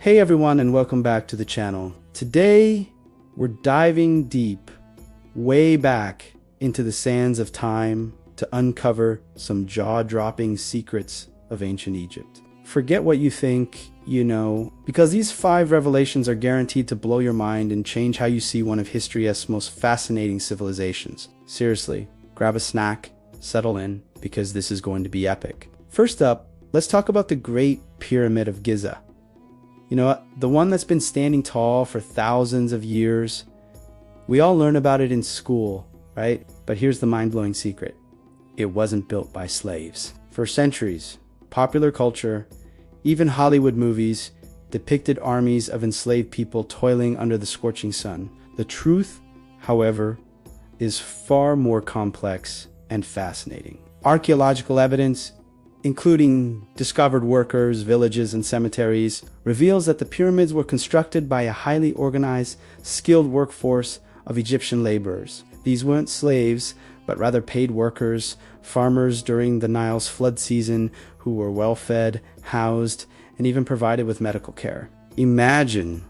Hey everyone, and welcome back to the channel. Today, we're diving deep, way back into the sands of time to uncover some jaw-dropping secrets of ancient Egypt. Forget what you think you know, because these 5 revelations are guaranteed to blow your mind and change how you see one of history's most fascinating civilizations. Seriously, grab a snack, settle in, because this is going to be epic. First up, let's talk about the Great Pyramid of Giza. You know what? The one that's been standing tall for thousands of years. We all learn about it in school, right? But here's the mind-blowing secret. It wasn't built by slaves. For centuries, popular culture, even Hollywood movies, depicted armies of enslaved people toiling under the scorching sun. The truth, however, is far more complex and fascinating. Archaeological evidence, including discovered workers, villages, and cemeteries, reveals that the pyramids were constructed by a highly organized, skilled workforce of Egyptian laborers. These weren't slaves, but rather paid workers, farmers during the Nile's flood season who were well-fed, housed, and even provided with medical care. Imagine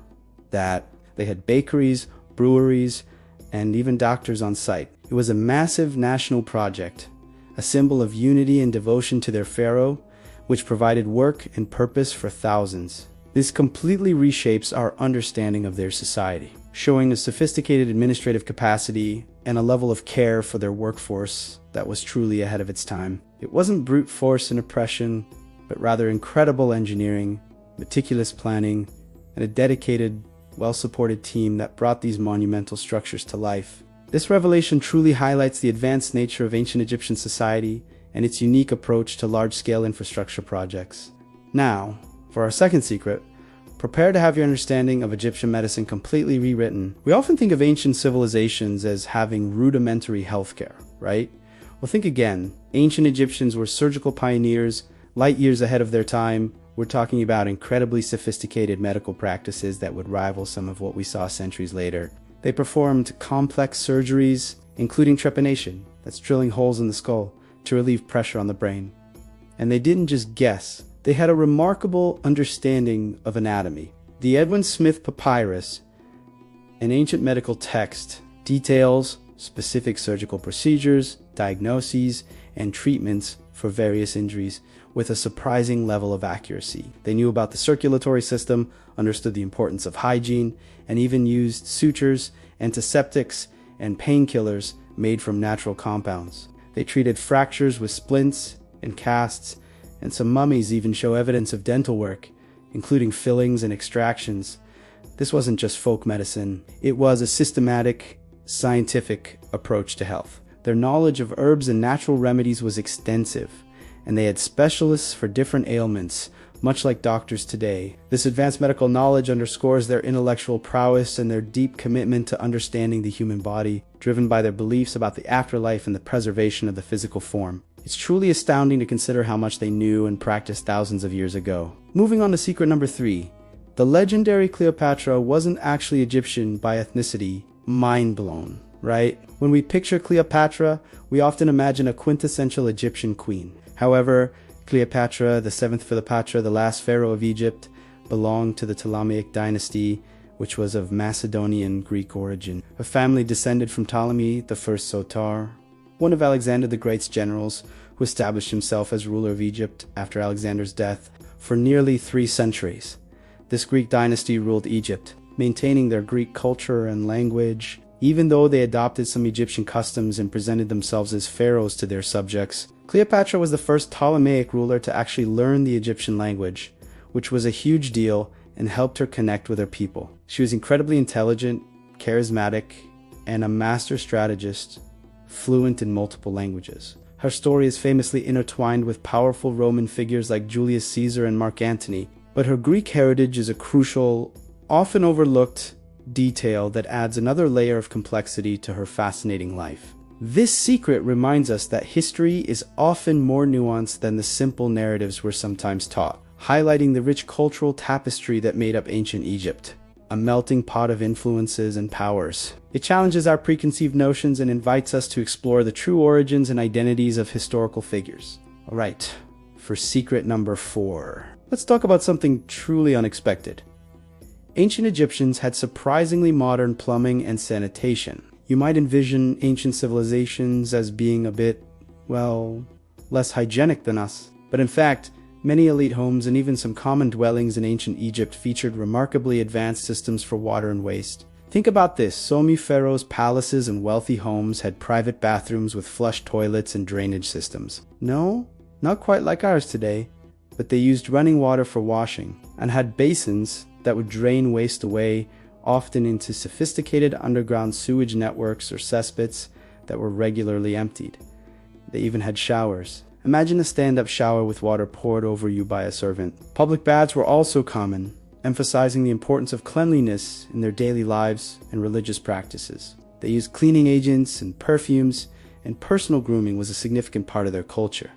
that they had bakeries, breweries, and even doctors on site. It was a massive national project, a symbol of unity and devotion to their pharaoh, which provided work and purpose for thousands. This completely reshapes our understanding of their society, showing a sophisticated administrative capacity and a level of care for their workforce that was truly ahead of its time. It wasn't brute force and oppression, but rather incredible engineering, meticulous planning, and a dedicated, well-supported team that brought these monumental structures to life. This revelation truly highlights the advanced nature of ancient Egyptian society and its unique approach to large-scale infrastructure projects. Now, for our second secret, prepare to have your understanding of Egyptian medicine completely rewritten. We often think of ancient civilizations as having rudimentary healthcare, right? Well, think again. Ancient Egyptians were surgical pioneers, light years ahead of their time. We're talking about incredibly sophisticated medical practices that would rival some of what we saw centuries later. They performed complex surgeries, including trepanation, that's drilling holes in the skull to relieve pressure on the brain. And they didn't just guess. They had a remarkable understanding of anatomy. The Edwin Smith Papyrus, an ancient medical text, details specific surgical procedures, diagnoses, and treatments for various injuries with a surprising level of accuracy. They knew about the circulatory system, understood the importance of hygiene, and even used sutures, antiseptics, and painkillers made from natural compounds. They treated fractures with splints and casts, and some mummies even show evidence of dental work, including fillings and extractions. This wasn't just folk medicine. It was a systematic, scientific approach to health. Their knowledge of herbs and natural remedies was extensive, and they had specialists for different ailments, much like doctors today. This advanced medical knowledge underscores their intellectual prowess and their deep commitment to understanding the human body, driven by their beliefs about the afterlife and the preservation of the physical form. It's truly astounding to consider how much they knew and practiced thousands of years ago. Moving on to secret number 3. The legendary Cleopatra wasn't actually Egyptian by ethnicity. Mind blown, right? When we picture Cleopatra, we often imagine a quintessential Egyptian queen. However, Cleopatra, the 7th Cleopatra, the last pharaoh of Egypt, belonged to the Ptolemaic dynasty, which was of Macedonian Greek origin. Her family descended from Ptolemy the First Soter, one of Alexander the Great's generals, who established himself as ruler of Egypt after Alexander's death for nearly 3 centuries. This Greek dynasty ruled Egypt, maintaining their Greek culture and language. Even though they adopted some Egyptian customs and presented themselves as pharaohs to their subjects, Cleopatra was the first Ptolemaic ruler to actually learn the Egyptian language, which was a huge deal and helped her connect with her people. She was incredibly intelligent, charismatic, and a master strategist, fluent in multiple languages. Her story is famously intertwined with powerful Roman figures like Julius Caesar and Mark Antony, but her Greek heritage is a crucial, often overlooked detail that adds another layer of complexity to her fascinating life. This secret reminds us that history is often more nuanced than the simple narratives we're sometimes taught, highlighting the rich cultural tapestry that made up ancient Egypt, a melting pot of influences and powers. It challenges our preconceived notions and invites us to explore the true origins and identities of historical figures. Alright, for secret number 4. Let's talk about something truly unexpected. Ancient Egyptians had surprisingly modern plumbing and sanitation. You might envision ancient civilizations as being a bit, well, less hygienic than us. But in fact, many elite homes and even some common dwellings in ancient Egypt featured remarkably advanced systems for water and waste. Think about this: so many pharaohs' palaces and wealthy homes had private bathrooms with flush toilets and drainage systems. No, not quite like ours today, but they used running water for washing and had basins that would drain waste away, often into sophisticated underground sewage networks or cesspits that were regularly emptied. They even had showers. Imagine a stand-up shower with water poured over you by a servant. Public baths were also common, emphasizing the importance of cleanliness in their daily lives and religious practices. They used cleaning agents and perfumes, and personal grooming was a significant part of their culture.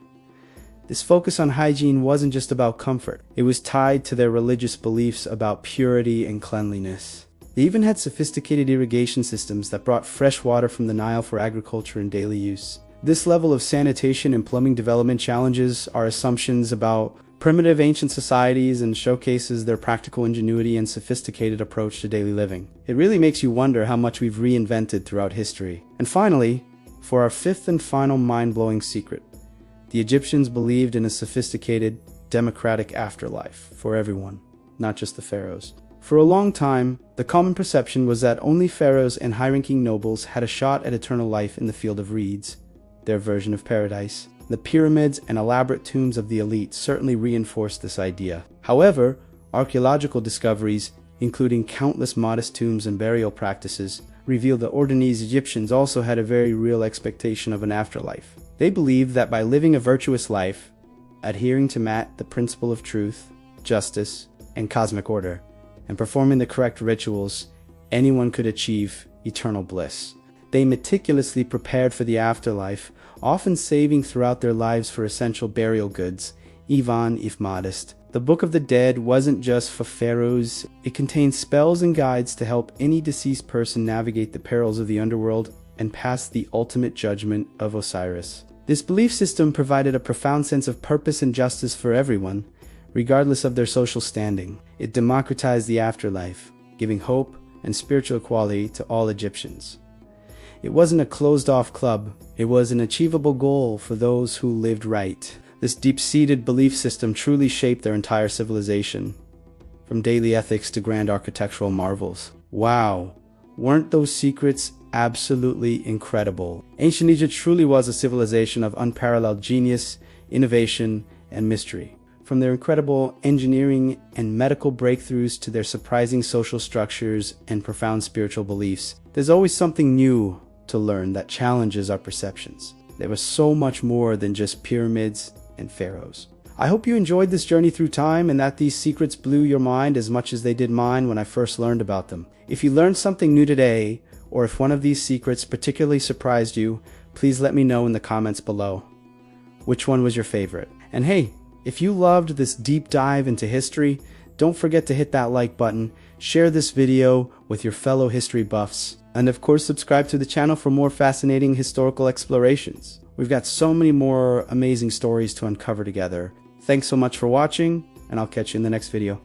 This focus on hygiene wasn't just about comfort. It was tied to their religious beliefs about purity and cleanliness. They even had sophisticated irrigation systems that brought fresh water from the Nile for agriculture and daily use. This level of sanitation and plumbing development challenges our assumptions about primitive ancient societies and showcases their practical ingenuity and sophisticated approach to daily living. It really makes you wonder how much we've reinvented throughout history. And finally, for our fifth and final mind-blowing secret, the Egyptians believed in a sophisticated, democratic afterlife for everyone, not just the pharaohs. For a long time, the common perception was that only pharaohs and high-ranking nobles had a shot at eternal life in the field of reeds, their version of paradise. The pyramids and elaborate tombs of the elite certainly reinforced this idea. However, archaeological discoveries, including countless modest tombs and burial practices, revealed that ordinary Egyptians also had a very real expectation of an afterlife. They believed that by living a virtuous life, adhering to the principle of truth, justice, and cosmic order, and performing the correct rituals, anyone could achieve eternal bliss. They meticulously prepared for the afterlife, often saving throughout their lives for essential burial goods, even if modest. The Book of the Dead wasn't just for pharaohs. It contained spells and guides to help any deceased person navigate the perils of the underworld and pass the ultimate judgment of Osiris. This belief system provided a profound sense of purpose and justice for everyone, regardless of their social standing. It democratized the afterlife, giving hope and spiritual equality to all Egyptians. It wasn't a closed-off club. It was an achievable goal for those who lived right. This deep-seated belief system truly shaped their entire civilization, from daily ethics to grand architectural marvels. Wow, weren't those secrets absolutely incredible? Ancient Egypt truly was a civilization of unparalleled genius, innovation, and mystery. From their incredible engineering and medical breakthroughs to their surprising social structures and profound spiritual beliefs, there's always something new to learn that challenges our perceptions. There was so much more than just pyramids and pharaohs. I hope you enjoyed this journey through time and that these secrets blew your mind as much as they did mine when I first learned about them. If you learned something new today, or if one of these secrets particularly surprised you, please let me know in the comments below. Which one was your favorite? And hey, if you loved this deep dive into history, don't forget to hit that like button, share this video with your fellow history buffs, and of course subscribe to the channel for more fascinating historical explorations. We've got so many more amazing stories to uncover together. Thanks so much for watching, and I'll catch you in the next video.